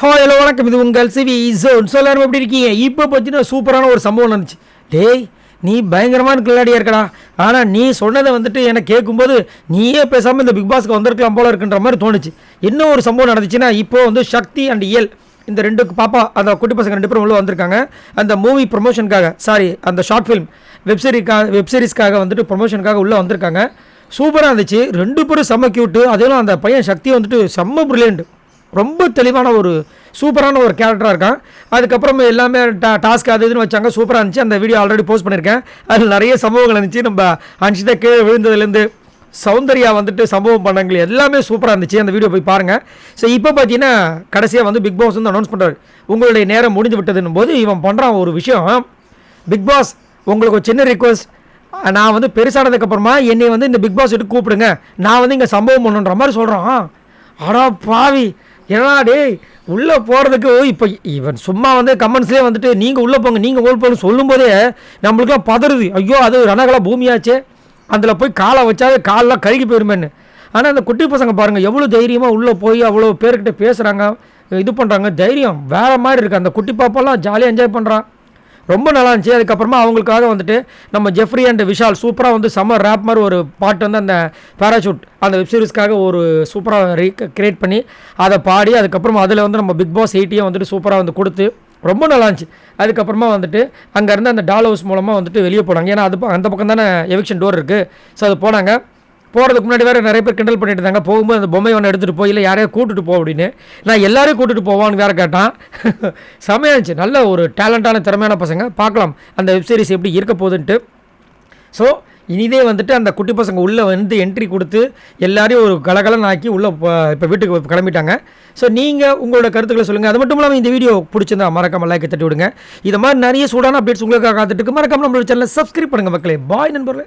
Hello வணக்கம், இது உங்கள் சிவி ஜோன். ஸோ எல்லாரும் எப்படி இருக்கீங்க? இப்போ பார்த்தீங்கன்னா சூப்பரான ஒரு சம்பவம் நடந்துச்சு. டேய், நீ பயங்கரமான கில்லாடியாக இருக்கடா. ஆனால் நீ சொன்னதை வந்துட்டு எனக்கு கேட்கும்போது நீயே பேசாமல் இந்த பிக் பாஸ்க்கு வந்திருக்கலாம் போல இருக்குன்ற மாதிரி தோணுச்சு. என்ன ஒரு சம்பவம் நடந்துச்சுன்னா, இப்போ வந்து சக்தி அண்ட் இயல் இந்த ரெண்டு பாப்பா, அந்த குட்டி பசங்க 2 பேரும் உள்ள வந்திருக்காங்க. அந்த மூவி ப்ரொமோஷனுக்காக, அந்த ஷார்ட் ஃபிலிம் வெப்சீரிஸ்க்காக வந்துட்டு ப்ரொமோஷனுக்காக உள்ளே வந்திருக்காங்க. சூப்பராக இருந்துச்சு. 2 பேரும் செம்ம க்யூட்டு. அதெல்லாம் அந்த பையன் சக்தியை வந்துட்டு செம்ம ப்ரில்லியண்ட், ரொம்ப தெளிவான ஒரு சூப்பரான ஒரு கேரக்டராக இருக்கான். அதுக்கப்புறம் எல்லாமே டாஸ்க் அது இதுன்னு வச்சாங்க. சூப்பராக இருந்துச்சு. அந்த வீடியோ ஆல்ரெடி போஸ்ட் பண்ணியிருக்கேன். அதில் நிறைய சம்பவங்கள் இருந்துச்சு. நம்ம அன்ஷிதா கீழே விழுந்ததுலேருந்து சௌந்தர்யா வந்துட்டு சம்பவம் பண்ணாங்களே எல்லாமே சூப்பராக இருந்துச்சு. அந்த வீடியோ போய் பாருங்கள். ஸோ இப்போ பார்த்தீங்கன்னா கடைசியாக வந்து பிக் பாஸ் வந்து அனௌன்ஸ் பண்ணுறாரு. உங்களுடைய நேரம் முடிஞ்சு விட்டதுன்னும் போது இவன் பண்ணுறான் ஒரு விஷயம். பிக் பாஸ், உங்களுக்கு ஒரு சின்ன ரிக்வஸ்ட், நான் வந்து பெருசானதுக்கப்புறமா என்னை வந்து இந்த பிக் பாஸ் விட்டு கூப்பிடுங்க, நான் வந்து இங்கே சம்பவம் பண்ணுன்ற மாதிரி சொல்கிறான். அடா பாவி, ஏன்னா டேய் உள்ளே போகிறதுக்கு இப்போ இவன் சும்மா வந்து கமெண்ட்ஸ்லேயே வந்துட்டு நீங்கள் உள்ளே போங்க, நீங்கள் உள்ளே போங்க சொல்லும்போதே நம்மளுக்குலாம் பதறுது. ஐயோ, அது ரணகலா பூமியாச்சே, அதில் போய் காலை வச்சாவே காலெலாம் கருகி போயிருமேன்னு. ஆனால் அந்த குட்டி பசங்க பாருங்கள் எவ்வளோ தைரியமாக உள்ளே போய் அவ்வளோ பேர்கிட்ட பேசுகிறாங்க, இது பண்ணுறாங்க. தைரியம் வேறு மாதிரி இருக்குது. அந்த குட்டி பாப்பாலாம் ஜாலியாக என்ஜாய் பண்ணுறான். ரொம்ப நல்லா இருந்துச்சு. அதுக்கப்புறமா அவங்களுக்காக வந்துட்டு நம்ம ஜெஃப்ரி அண்ட் விஷால் சூப்பராக வந்து சம்மர் ரேப் மாதிரி ஒரு பாட்டு வந்து அந்த பேராஷூட் அந்த வெப்சீரிஸ்க்காக ஒரு சூப்பராக கிரியேட் பண்ணி அதை பாடி, அதுக்கப்புறமா அதில் வந்து நம்ம பிக் பாஸ் 8 வந்துட்டு சூப்பராக வந்து கொடுத்து ரொம்ப நல்லா இருந்துச்சு. அதுக்கப்புறமா வந்துட்டு அங்கேருந்து அந்த டால் ஹவுஸ் மூலமாக வந்துட்டு வெளியே போனாங்க. ஏன்னா அந்த பக்கம் தானே எவிக்ஷன் டோர் இருக்குது. ஸோ அது போனாங்க. போகிறதுக்கு முன்னாடி வேறு நிறைய பேர் கிண்டல் பண்ணிட்டு இருந்தாங்க. போகும்போது அந்த பொம்மை ஒன்று எடுத்துகிட்டு போய் இல்லை யாரையும் கூட்டுட்டு போ அப்படின்னு. நான் எல்லாரையும் கூட்டிகிட்டு போவான்னு வேறு கேட்டான். செமையாக இருந்துச்சு. நல்ல ஒரு டேலண்டான திறமையான பசங்க. பார்க்கலாம் அந்த வெப்சீரிஸ் எப்படி இருக்க போகுதுன்ட்டு. ஸோ இனிதே வந்துட்டு அந்த குட்டி பசங்க உள்ளே வந்து என்ட்ரி கொடுத்து எல்லாரையும் ஒரு கலகலன்னு ஆக்கி உள்ளே இப்போ வீட்டுக்கு கிளம்பிட்டாங்க. ஸோ நீங்கள் உங்களோட கருத்துக்களை சொல்லுங்கள். அது மட்டும் இல்லாமல் இந்த வீடியோ பிடிச்சிருந்தா மறக்காமல் லைக்கை தட்டி விடுங்க. இது மாதிரி நிறைய சூடான அப்டேட்ஸ் உங்களுக்காக காத்துட்டு மறக்காமல் நம்மளோட சேனலை சப்ஸ்கிரைப் பண்ணுங்கள் மக்களே. பாய் நண்பர்களே.